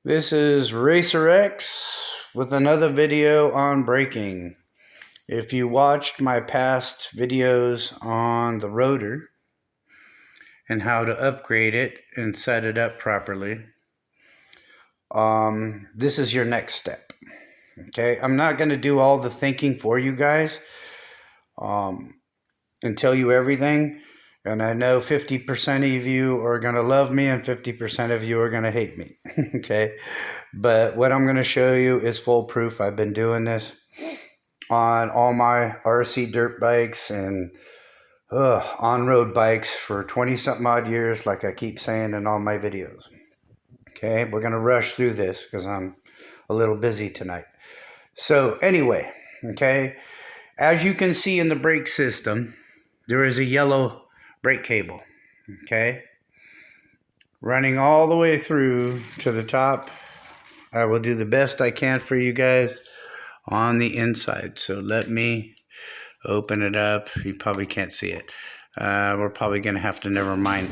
This is Racer X with another video on braking. If you watched my past videos on the rotor and how to upgrade it and set it up properly, this is your next step. Okay, I'm not going to do all the thinking for you guys and tell you everything. And I know 50% of you are going to love me and 50% of you are going to hate me. Okay. But what I'm going to show you is foolproof. I've been doing this on all my RC dirt bikes and on-road bikes for 20 something odd years, like I keep saying in all my videos. Okay. We're going to rush through this because I'm a little busy tonight. So anyway, okay. As you can see in the brake system, there is a yellow brake cable, okay, running all the way through to the top. I will do the best I can for you guys on the inside. So let me open it up. You probably can't see it. We're probably going to have to never mind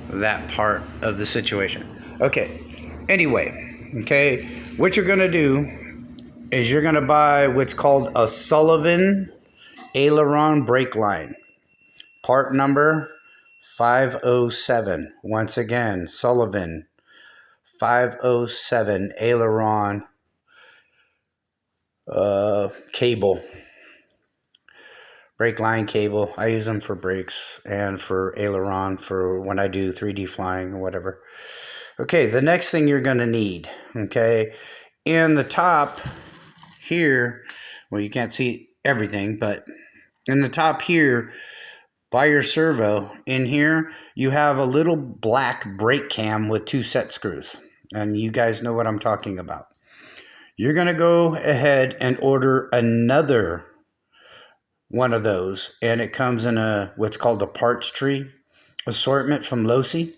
that part of the situation. Okay, anyway, okay, what you're going to do is you're going to buy what's called a Sullivan aileron brake line. Part number 507. Once again, Sullivan 507 aileron cable. Brake line cable. I use them for brakes and for aileron for when I do 3D flying or whatever. Okay, the next thing you're going to need, okay, in the top here, well, you can't see everything, but in the top here, by your servo, in here, you have a little black brake cam with 2 set screws. And you guys know what I'm talking about. You're going to go ahead and order another one of those. And it comes in a what's called a parts tree assortment from Losi.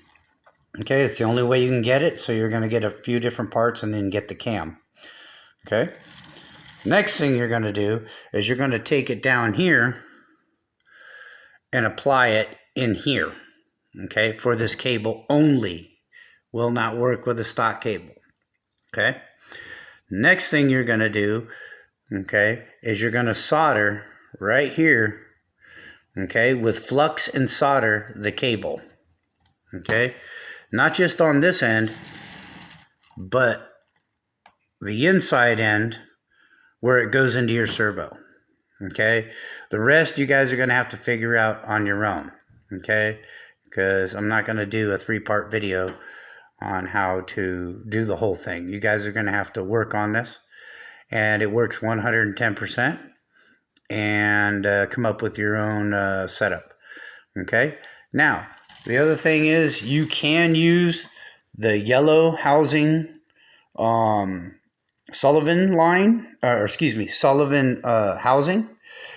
Okay, it's the only way you can get it. So you're going to get a few different parts and then get the cam. Okay. Next thing you're going to do is you're going to take it down here and apply it in here, okay, for this cable only. Will not work with a stock cable, okay? Next thing you're going to do, okay, is you're going to solder right here, okay, with flux and solder the cable, okay? Not just on this end, but the inside end where it goes into your servo. Okay, the rest you guys are going to have to figure out on your own, okay, because I'm not going to do a 3-part video on how to do the whole thing. You guys are going to have to work on this, and it works 110%, and come up with your own setup, okay. Now, the other thing is you can use the yellow housing Sullivan line, Sullivan housing,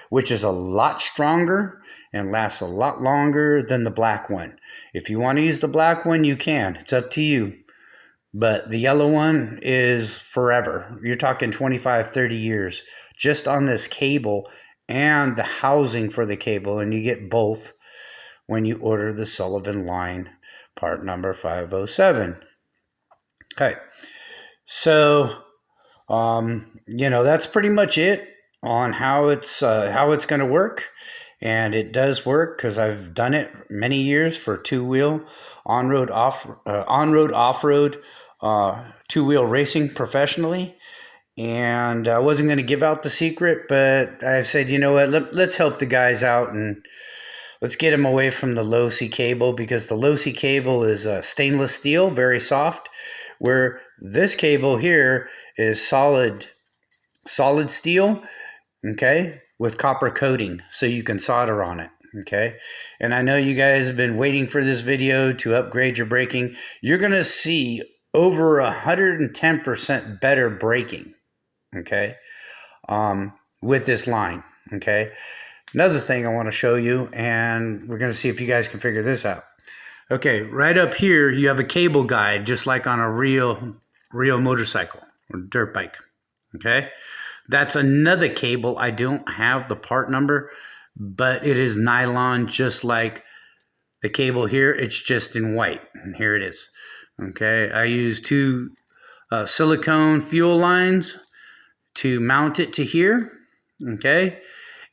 which is a lot stronger and lasts a lot longer than the black one. If you want to use the black one, you can. It's up to you. But the yellow one is forever. You're talking 25, 30 years just on this cable and the housing for the cable. And you get both when you order the Sullivan line, part number 507. Okay. So that's pretty much it on how it's going to work, and it does work because I've done it many years for 2-wheel on-road, off-road, 2-wheel racing professionally. And I wasn't going to give out the secret, but I said, you know what, let's help the guys out and let's get them away from the Losi cable, because the Losi cable is stainless steel, very soft, where this cable here is solid steel, okay, with copper coating, so you can solder on it, okay. And I know you guys have been waiting for this video to upgrade your braking. You're going to see over 110% better braking, okay, with this line, okay. Another thing I want to show you, and we're going to see if you guys can figure this out. Okay, right up here, you have a cable guide, just like on a real motorcycle or dirt bike. Okay, that's another cable. I don't have the part number, but it is nylon, just like the cable here. It's just in white, and here it is. Okay, I use 2 silicone fuel lines to mount it to here. Okay.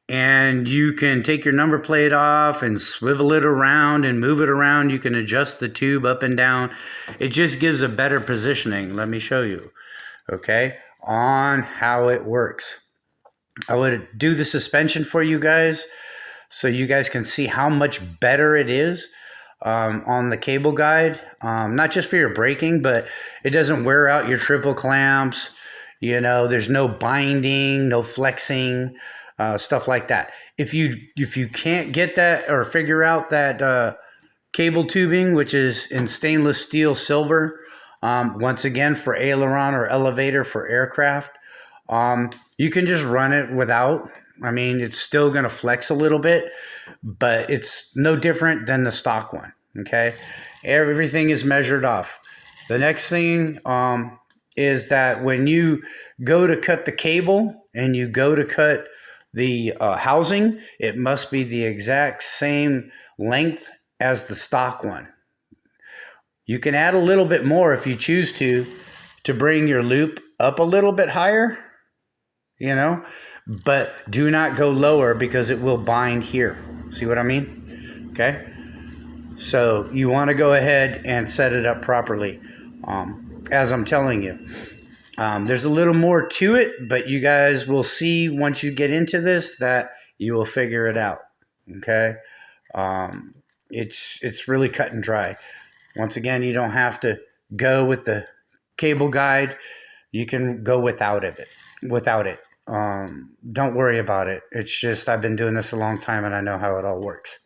And you can take your number plate off and swivel it around and move it around. You can adjust the tube up and down. It just gives a better positioning. Let me show you, okay, on how it works. I would do the suspension for you guys so you guys can see how much better it is on the cable guide. Not just for your braking, but it doesn't wear out your triple clamps. You know, there's no binding, no flexing. Stuff like that. If you can't get that or figure out that cable tubing, which is in stainless steel silver, once again for aileron or elevator for aircraft, you can just run it without. I mean, it's still going to flex a little bit, but it's no different than the stock one. Okay, everything is measured off. The next thing is that when you go to cut the cable and you go to cut the housing, it must be the exact same length as the stock one. You can add a little bit more if you choose to bring your loop up a little bit higher, you know, but do not go lower because it will bind here. See what I mean? Okay. So you want to go ahead and set it up properly, as I'm telling you. There's a little more to it, but you guys will see once you get into this that you will figure it out. Okay, it's really cut and dry. Once again, you don't have to go with the cable guide. You can go without it. Don't worry about it. It's just I've been doing this a long time and I know how it all works.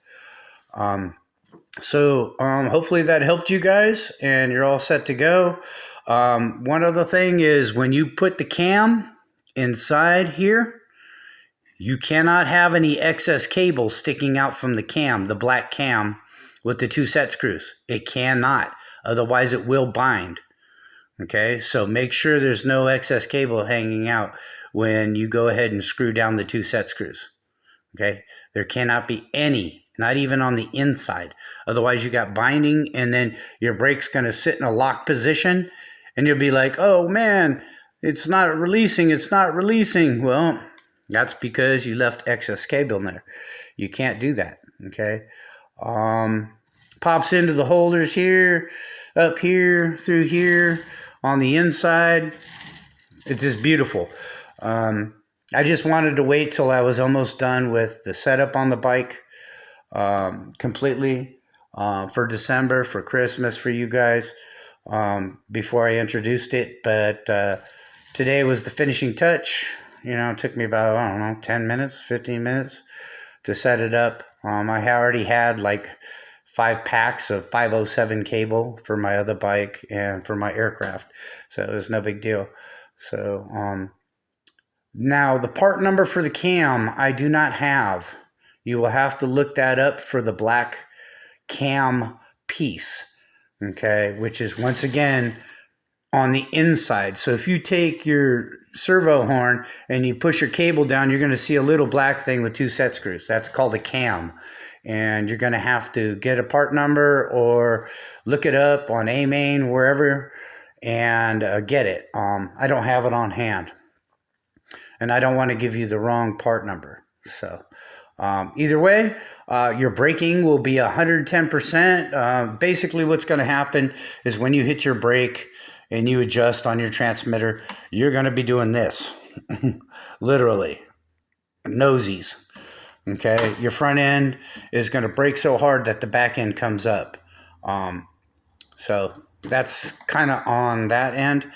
So hopefully that helped you guys and you're all set to go. One other thing is when you put the cam inside here, you cannot have any excess cable sticking out from the cam, the black cam with the 2 set screws. It cannot, otherwise it will bind. Okay, so make sure there's no excess cable hanging out when you go ahead and screw down the 2 set screws. Okay, there cannot be any, not even on the inside. Otherwise you got binding and then your brake's going to sit in a locked position and you'll be like, oh man, it's not releasing. Well, that's because you left excess cable in there. You can't do that. Okay. Pops into the holders here, up here, through here, on the inside. It's just beautiful. I just wanted to wait till I was almost done with the setup on the bike completely for December, for Christmas, for you guys, before I introduced it. But today was the finishing touch. You know, it took me about, I don't know, 10 minutes, 15 minutes to set it up. I already had like 5 packs of 507 cable for my other bike and for my aircraft. So it was no big deal. So now the part number for the cam, I do not have. You will have to look that up for the black cam piece, okay, which is once again on the inside. So if you take your servo horn and you push your cable down, you're going to see a little black thing with 2 set screws. That's called a cam. And you're going to have to get a part number or look it up on A-Main, wherever, and get it. I don't have it on hand. And I don't want to give you the wrong part number. So either way, your braking will be 110%. Basically what's going to happen is when you hit your brake and you adjust on your transmitter, you're going to be doing this. Literally. Nosies. Okay, your front end is going to brake so hard that the back end comes up. So that's kind of on that end.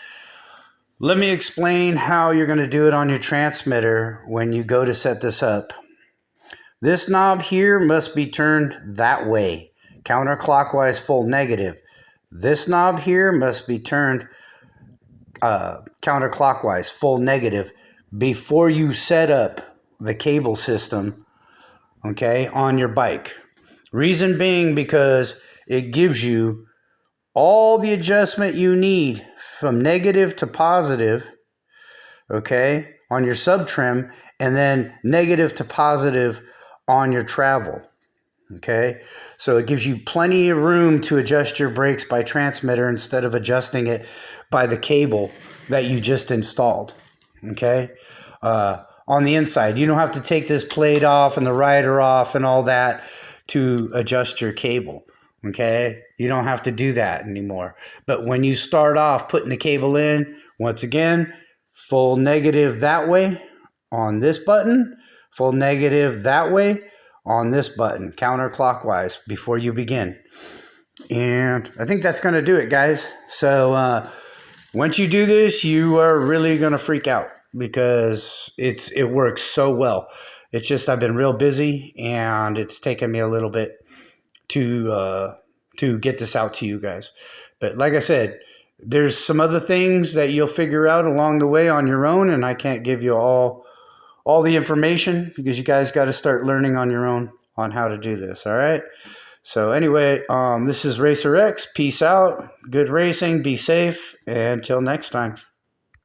Let me explain how you're going to do it on your transmitter when you go to set this up. This knob here must be turned that way, counterclockwise, full negative. This knob here must be turned counterclockwise, full negative, before you set up the cable system, okay, on your bike. Reason being because it gives you all the adjustment you need from negative to positive, okay, on your sub trim, and then negative to positive on your travel. Okay, so it gives you plenty of room to adjust your brakes by transmitter instead of adjusting it by the cable that you just installed. Okay, on the inside, you don't have to take this plate off and the rider off and all that to adjust your cable. Okay, you don't have to do that anymore. But when you start off putting the cable in, once again, full negative that way on this button, full negative that way on this button, counterclockwise, before you begin. And I think that's going to do it, guys. So once you do this, you are really going to freak out because it works so well. It's just I've been real busy and it's taken me a little bit to get this out to you guys. But like I said, there's some other things that you'll figure out along the way on your own, and I can't give you all the information because you guys got to start learning on your own on how to do this. All right. So anyway, this is Racer X. Peace out. Good racing. Be safe. And until next time.